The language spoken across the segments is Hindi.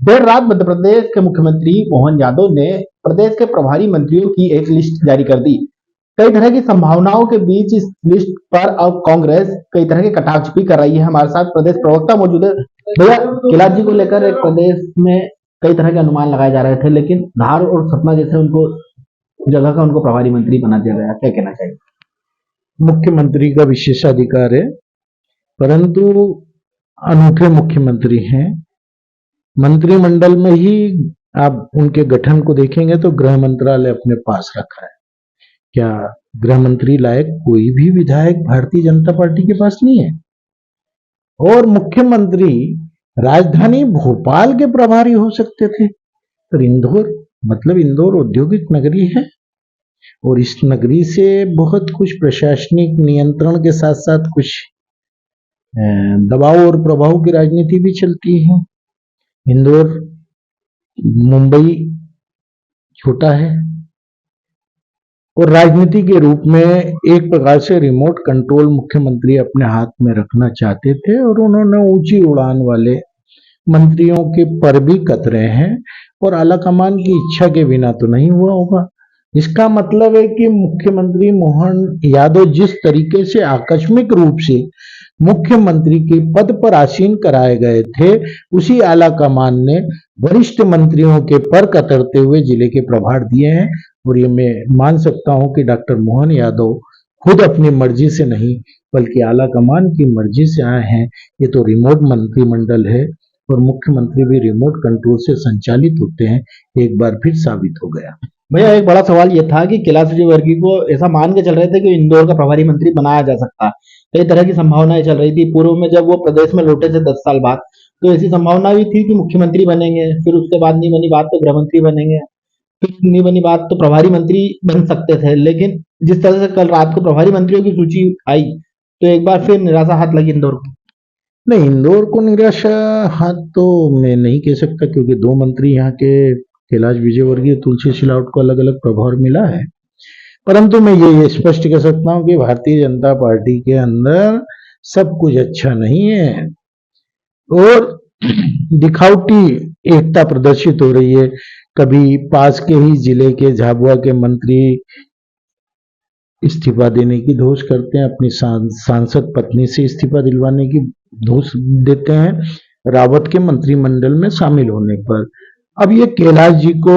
देर रात मध्य प्रदेश के मुख्यमंत्री मोहन यादव ने प्रदेश के प्रभारी मंत्रियों की एक लिस्ट जारी कर दी। कई तरह की संभावनाओं के बीच इस लिस्ट पर अब कांग्रेस कई तरह के कटाक्ष भी कर रही है। हमारे साथ प्रदेश प्रवक्ता मौजूद है। भैया, कैलाश जी को लेकर एक प्रदेश में कई तरह के अनुमान लगाए जा रहे थे, लेकिन धार और सतना जैसे उनको जगह का उनको प्रभारी मंत्री बना दिया गया, क्या कहना चाहिए? मुख्यमंत्री का विशेषाधिकार है, परंतु अनूठे मुख्यमंत्री हैं। मंत्रिमंडल में ही आप उनके गठन को देखेंगे तो गृह मंत्रालय अपने पास रखा है। क्या गृह मंत्री लायक कोई भी विधायक भारतीय जनता पार्टी के पास नहीं है? और मुख्यमंत्री राजधानी भोपाल के प्रभारी हो सकते थे, पर इंदौर औद्योगिक नगरी है और इस नगरी से बहुत कुछ प्रशासनिक नियंत्रण के साथ साथ कुछ दबाव और प्रभाव की राजनीति भी चलती है। इंदौर मुंबई छोटा है और राजनीति के रूप में एक प्रकार से रिमोट कंट्रोल मुख्यमंत्री अपने हाथ में रखना चाहते थे और उन्होंने ऊंची उड़ान वाले मंत्रियों के पर भी कतरे हैं और आलाकमान की इच्छा के बिना तो नहीं हुआ होगा। इसका मतलब है कि मुख्यमंत्री मोहन यादव जिस तरीके से आकस्मिक रूप से मुख्यमंत्री के पद पर आसीन कराए गए थे, उसी आलाकमान ने वरिष्ठ मंत्रियों के पर कतरते हुए जिले के प्रभार दिए हैं। और ये मैं मान सकता हूं कि डॉक्टर मोहन यादव खुद अपनी मर्जी से नहीं बल्कि आलाकमान की मर्जी से आए हैं। ये तो रिमोट मंत्रिमंडल है और मुख्यमंत्री भी रिमोट कंट्रोल से संचालित होते हैं, एक बार फिर साबित हो गया। भैया, एक बड़ा सवाल ये था कि कैलाश विजयवर्गीय को ऐसा मान के चल रहे थे कि इंदौर का प्रभारी मंत्री बनाया जा सकता है। कई तरह की संभावनाएं चल रही थी। पूर्व में जब वो प्रदेश में लौटे थे 10 साल बाद, तो ऐसी संभावना भी थी कि मुख्यमंत्री बनेंगे, फिर उसके बाद नहीं बनी बात तो गृह मंत्री बनेंगे, फिर नहीं बनी बात तो प्रभारी मंत्री बन सकते थे। लेकिन जिस तरह से कल रात को प्रभारी मंत्रियों की सूची आई, तो एक बार फिर निराशा हाथ लगी इंदौर को। नहीं, इंदौर को निराशा हाथ तो मैं नहीं कह सकता, क्योंकि दो मंत्री यहाँ के कैलाश विजयवर्गीय, तुलसी सिलावट को अलग अलग प्रभार मिला है। परंतु मैं ये स्पष्ट कह सकता हूं कि भारतीय जनता पार्टी के अंदर सब कुछ अच्छा नहीं है और दिखावटी एकता प्रदर्शित हो रही है। कभी पास के ही जिले के झाबुआ के मंत्री इस्तीफा देने की धोष करते हैं, अपनी सांसद पत्नी से इस्तीफा दिलवाने की धोष देते हैं रावत के मंत्रिमंडल में शामिल होने पर। अब ये कैलाश जी को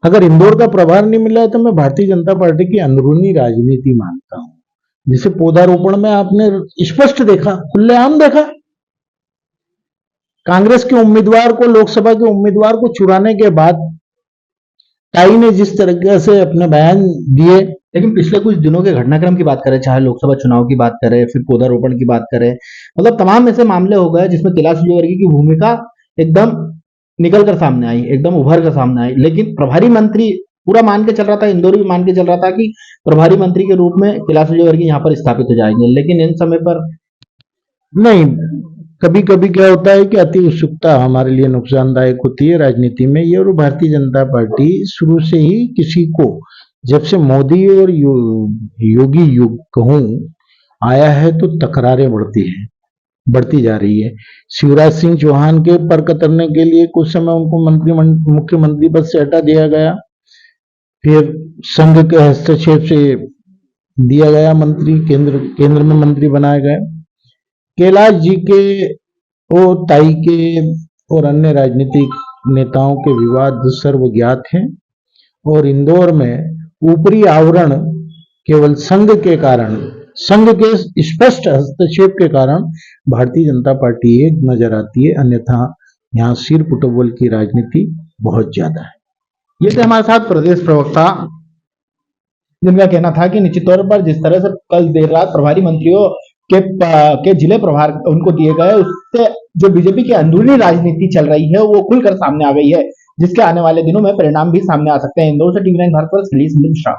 अगर इंदौर का प्रभार नहीं मिला है तो मैं भारतीय जनता पार्टी की अंदरूनी राजनीति मानता हूं। जिसे पौधारोपण में आपने स्पष्ट देखा, खुलेआम देखा, कांग्रेस के उम्मीदवार को, लोकसभा के उम्मीदवार को चुराने के बाद ताई ने जिस तरीके से अपने बयान दिए। लेकिन पिछले कुछ दिनों के घटनाक्रम की बात करें, चाहे लोकसभा चुनाव की बात करें, फिर पौधारोपण की बात करें, मतलब तमाम ऐसे मामले हो गए जिसमें कैलाश विजयवर्गीय की भूमिका एकदम निकल कर सामने आई, एकदम उभर कर सामने आई। लेकिन प्रभारी मंत्री पूरा मान के चल रहा था, इंदौर भी मान के चल रहा था कि प्रभारी मंत्री के रूप में कैलाश विजयवर्गीय यहाँ पर स्थापित हो जाएंगे। लेकिन इन समय पर नहीं, कभी कभी क्या होता है कि अति उत्सुकता हमारे लिए नुकसानदायक होती है राजनीति में। ये और भारतीय जनता पार्टी शुरू से ही किसी को, जब से मोदी और योगी युग कहूं आया है, तो तकरारें बढ़ती जा रही है। शिवराज सिंह चौहान के पर कतरने के लिए कुछ समय उनको मुख्यमंत्री पद से हटा दिया गया, फिर संघ के हस्तक्षेप से दिया गया मंत्री, केंद्र में मंत्री बनाए गए। कैलाश जी के और ताई के और अन्य राजनीतिक नेताओं के विवाद सर्वज्ञात हैं और इंदौर में ऊपरी आवरण केवल संघ के स्पष्ट हस्तक्षेप के कारण भारतीय जनता पार्टी एक नजर आती है, अन्यथा यहाँ सिर पुटबल की राजनीति बहुत ज्यादा है। ये थे हमारे साथ प्रदेश प्रवक्ता, जिनका कहना था कि निश्चित तौर पर जिस तरह से कल देर रात प्रभारी मंत्रियों के जिले प्रभार उनको दिए गए, उससे जो बीजेपी की अंदरूनी राजनीति चल रही है वो खुलकर सामने आ गई है, जिसके आने वाले दिनों में परिणाम भी सामने आ सकते हैं। इंदौर से टीवी 9 भारत पर सलीम मिश्रा।